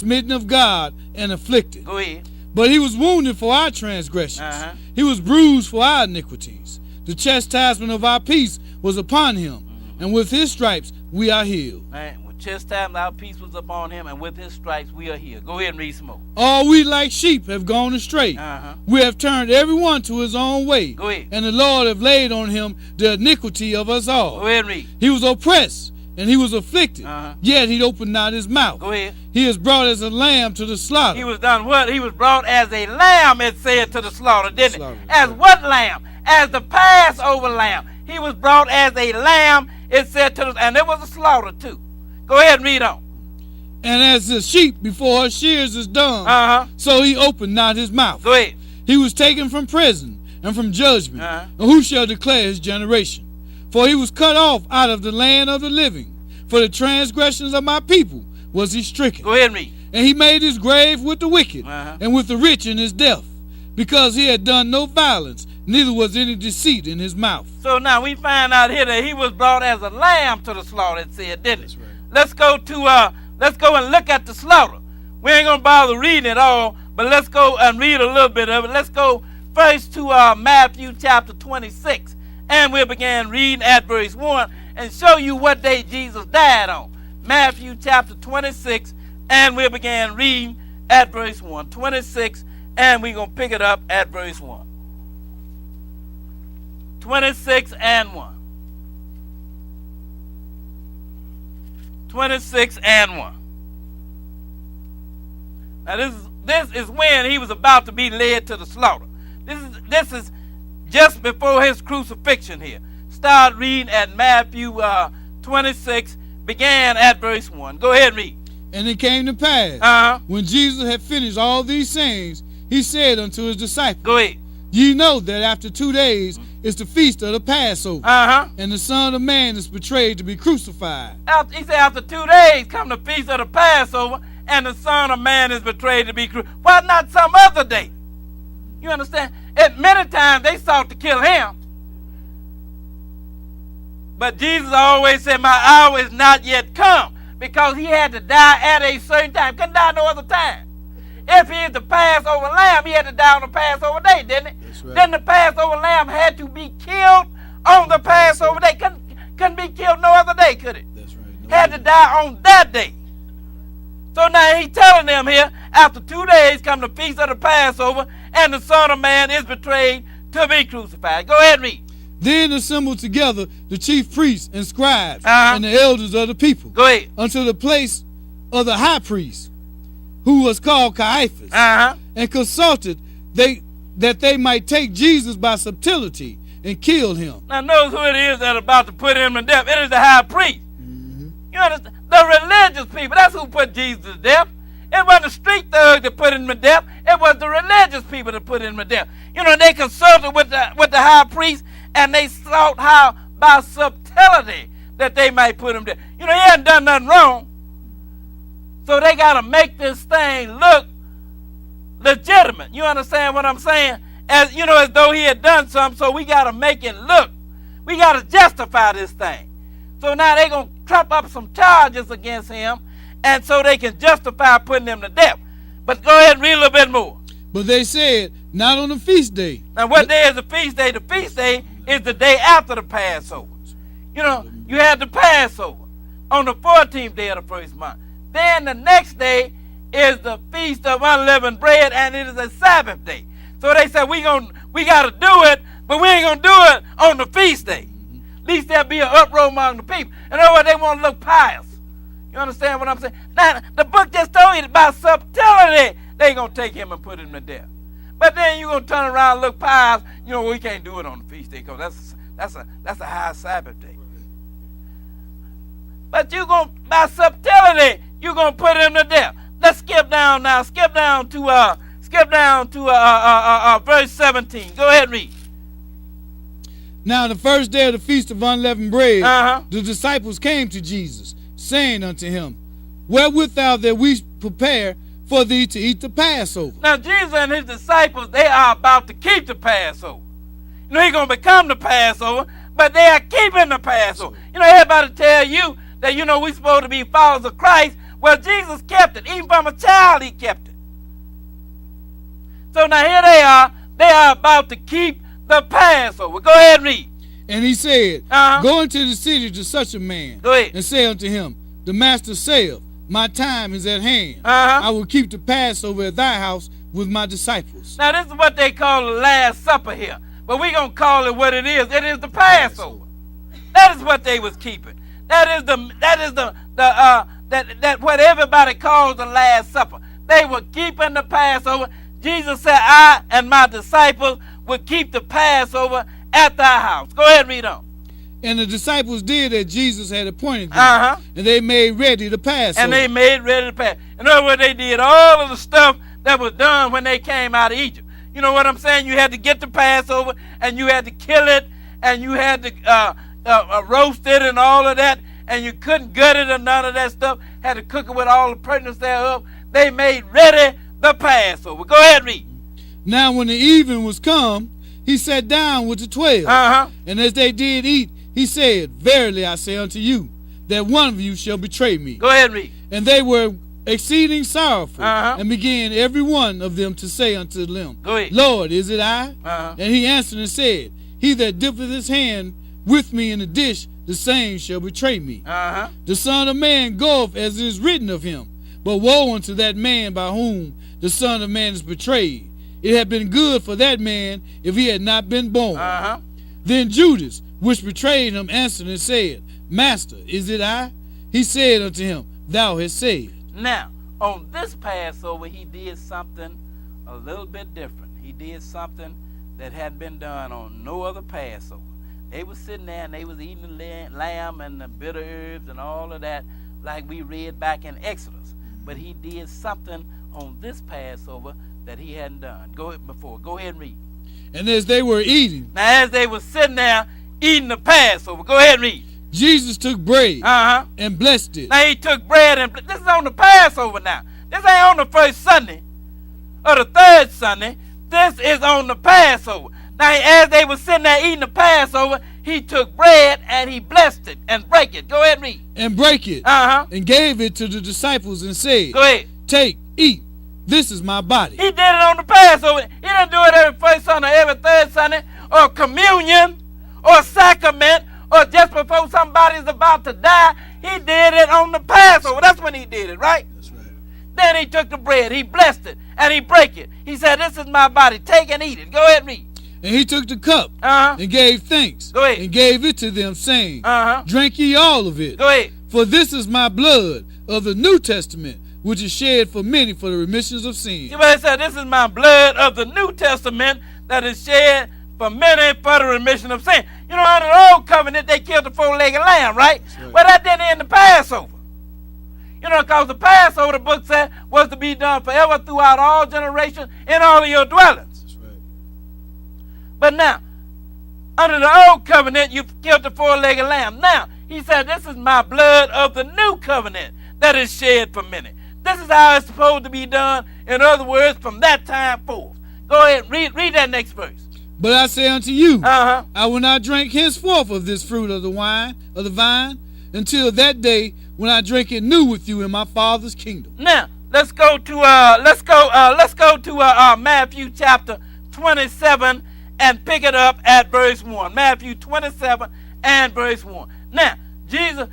smitten of God, and afflicted. Go ahead. But he was wounded for our transgressions. He was bruised for our iniquities. The chastisement of our peace was upon him, and with his stripes we are healed. With chastisement our peace was upon him, and with his stripes we are healed. Go ahead and read some more. All we like sheep have gone astray. We have turned every one to his own way. Go ahead. And the Lord have laid on him the iniquity of us all. Go ahead and read. He was oppressed, and he was afflicted, yet he opened not his mouth. Go ahead. He is brought as a lamb to the slaughter. He was done what? He was brought as a lamb, it said, to the slaughter, didn't it? Slaughter. As what lamb? As the Passover lamb. He was brought as a lamb, it said, to the, and it was a slaughter too. Go ahead and read on. And as the sheep before her shears is dumb, so he opened not his mouth. Go ahead. He was taken from prison and from judgment. And who shall declare his generation? For he was cut off out of the land of the living. For the transgressions of my people was he stricken. Go ahead and read. And he made his grave with the wicked and with the rich in his death, because he had done no violence, neither was any deceit in his mouth. So now we find out here that he was brought as a lamb to the slaughter, it said, didn't it? That's right. Let's go and look at the slaughter. We ain't gonna bother reading it all, but let's go and read a little bit of it. Let's go first to Matthew chapter 26, and we'll begin reading at verse 1 and show you what day Jesus died on. Matthew chapter 26, and we'll begin reading at verse 1. 26, and we're gonna pick it up at verse 1. 26 and 1. 26 and 1. Now this is when he was about to be led to the slaughter. This is just before his crucifixion here. Start reading at Matthew 26, began at verse 1. Go ahead and read. And it came to pass, when Jesus had finished all these sayings, he said unto his disciples, Go ahead. Ye know that after 2 days is the feast of the Passover, and the Son of Man is betrayed to be crucified. He said after 2 days come the feast of the Passover, and the Son of Man is betrayed to be crucified. Why not some other day? You understand? At many times they sought to kill him. But Jesus always said, my hour is not yet come, because he had to die at a certain time. Couldn't die no other time. If he is the Passover lamb, he had to die on the Passover day, didn't he? That's right. Then the Passover lamb had to be killed on the Passover day. Couldn't be killed no other day, could it? That's right. Had to die on that day. So now he's telling them here, after 2 days come the feast of the Passover, and the Son of Man is betrayed to be crucified. Go ahead and read. Then assembled together the chief priests and scribes and the elders of the people. Go ahead. Unto the place of the high priest, who was called Caiaphas, and consulted that they might take Jesus by subtlety and kill him. Now notice who it is that are about to put him to death. It is the high priest. You understand? The religious people, that's who put Jesus to death. It wasn't the street thugs that put him to death. It was the religious people that put him to death. You know, they consulted with the high priest, and they sought how by subtlety that they might put him to death. You know, he hadn't done nothing wrong. So they got to make this thing look legitimate. You understand what I'm saying? As you know, as though he had done something, so we got to make it look. We got to justify this thing. So now they're going to trump up some charges against him, and so they can justify putting him to death. But go ahead and read a little bit more. But they said, not on the feast day. Now what day is the feast day? The feast day is the day after the Passover. You know, you had the Passover on the 14th day of the first month. Then the next day is the Feast of Unleavened Bread, and it is a Sabbath day. So they said, we got to do it, but we ain't going to do it on the feast day. At least there'll be an uproar among the people. In other words, they want to look pious. You understand what I'm saying? Now, the book just told you by subtlety, they're going to take him and put him to death. But then you're going to turn around and look pious. You know, we can't do it on the feast day because that's a high Sabbath day. But you're going, by subtlety, you're going to put him to death. Let's skip down now. Skip down to verse 17. Go ahead and read. Now the first day of the Feast of Unleavened Bread, the disciples came to Jesus, saying unto him, Where wilt thou that we prepare for thee to eat the Passover? Now Jesus and his disciples, they are about to keep the Passover. You know, he's going to become the Passover, but they are keeping the Passover. You know, everybody tell you that, you know, we're supposed to be followers of Christ. Well, Jesus kept it. Even from a child, he kept it. So now here they are. They are about to keep the Passover. Go ahead and read. And he said, Go into the city to such a man, and say unto him, The master saith, My time is at hand. I will keep the Passover at thy house with my disciples. Now this is what they call the Last Supper here. But we're going to call it what it is. It is the Passover. That is what they was keeping. That is what everybody calls the Last Supper. They were keeping the Passover. Jesus said, I and my disciples will keep the Passover at thy house. Go ahead and read on. And the disciples did as Jesus had appointed them. And they made ready the Passover. And they made ready the Passover. In other words, they did all of the stuff that was done when they came out of Egypt. You know what I'm saying? You had to get the Passover, and you had to kill it, and you had to roast it and all of that, and you couldn't gut it or none of that stuff. Had to cook it with all the pertinence thereof. They made ready the Passover. Go ahead and read. Now when the evening was come, he sat down with the 12. And as they did eat, he said, Verily I say unto you, that one of you shall betray me. Go ahead and read. And they were exceeding sorrowful, and began every one of them to say unto them, Lord, is it I? And he answered and said, He that dippeth his hand with me in the dish, the same shall betray me. The Son of Man goeth as it is written of him. But woe unto that man by whom the Son of Man is betrayed. It had been good for that man if he had not been born. Then Judas, which betrayed him, answered and said, Master, is it I? He said unto him, Thou hast said. Now, on this Passover, he did something a little bit different. He did something that hadn't been done on no other Passover. They was sitting there and they was eating the lamb and the bitter herbs and all of that, like we read back in Exodus. But he did something on this Passover that he hadn't done before. Go ahead and read. And as they were eating. Now, as they were sitting there eating the Passover, go ahead and read. Jesus took bread and blessed it. Now he took bread and this is on the Passover now. This ain't on the first Sunday or the third Sunday. This is on the Passover. Now as they were sitting there eating the Passover, he took bread and he blessed it and break it. Go ahead and read. And break it. And gave it to the disciples and said, Go ahead. Take, eat. This is my body. He did it on the Passover. He didn't do it every first Sunday, every third Sunday, or communion, or sacrament, or just before somebody's about to die. He did it on the Passover. That's when he did it, right? That's right. Then he took the bread, he blessed it, and he break it. He said, This is my body. Take and eat it. Go ahead and read. And he took the cup and gave thanks. Go ahead. And gave it to them, saying, Drink ye all of it. Go ahead. For this is my blood of the New Testament, which is shed for many for the remissions of sins. See what he said? This is my blood of the New Testament that is shed for many for the remission of sin. You know, under the old covenant, they killed the four-legged lamb, right? Well, that didn't end the Passover. You know, because the Passover, the book said, was to be done forever throughout all generations in all of your dwellings. That's right. But now, under the old covenant, you killed the four-legged lamb. Now, he said, this is my blood of the new covenant that is shed for many. This is how it's supposed to be done. In other words, from that time forth. Go ahead, read that next verse. But I say unto you, I will not drink henceforth of this fruit of the vine, until that day when I drink it new with you in my Father's kingdom. Now, let's go to Matthew chapter 27 and pick it up at verse 1. Matthew 27 and verse 1. Now, Jesus,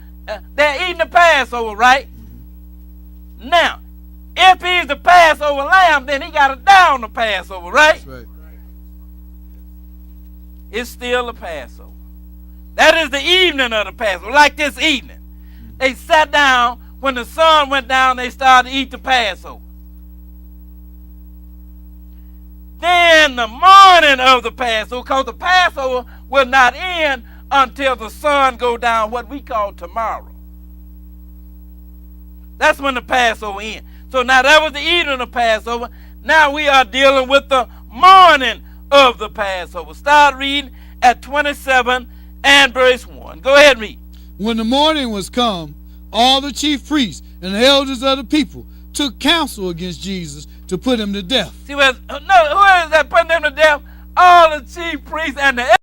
they're eating the Passover, right? Now, if he's the Passover lamb, then he got to die on the Passover, right? That's right. It's still the Passover. That is the evening of the Passover, like this evening. They sat down. When the sun went down, they started to eat the Passover. Then the morning of the Passover, because the Passover will not end until the sun go down, what we call tomorrow. That's when the Passover ends. So now that was the evening of the Passover. Now we are dealing with the morning of the Passover. Start reading at 27 and verse 1. Go ahead and read. When the morning was come, all the chief priests and the elders of the people took counsel against Jesus to put him to death. See, who is that putting him to death? All the chief priests and the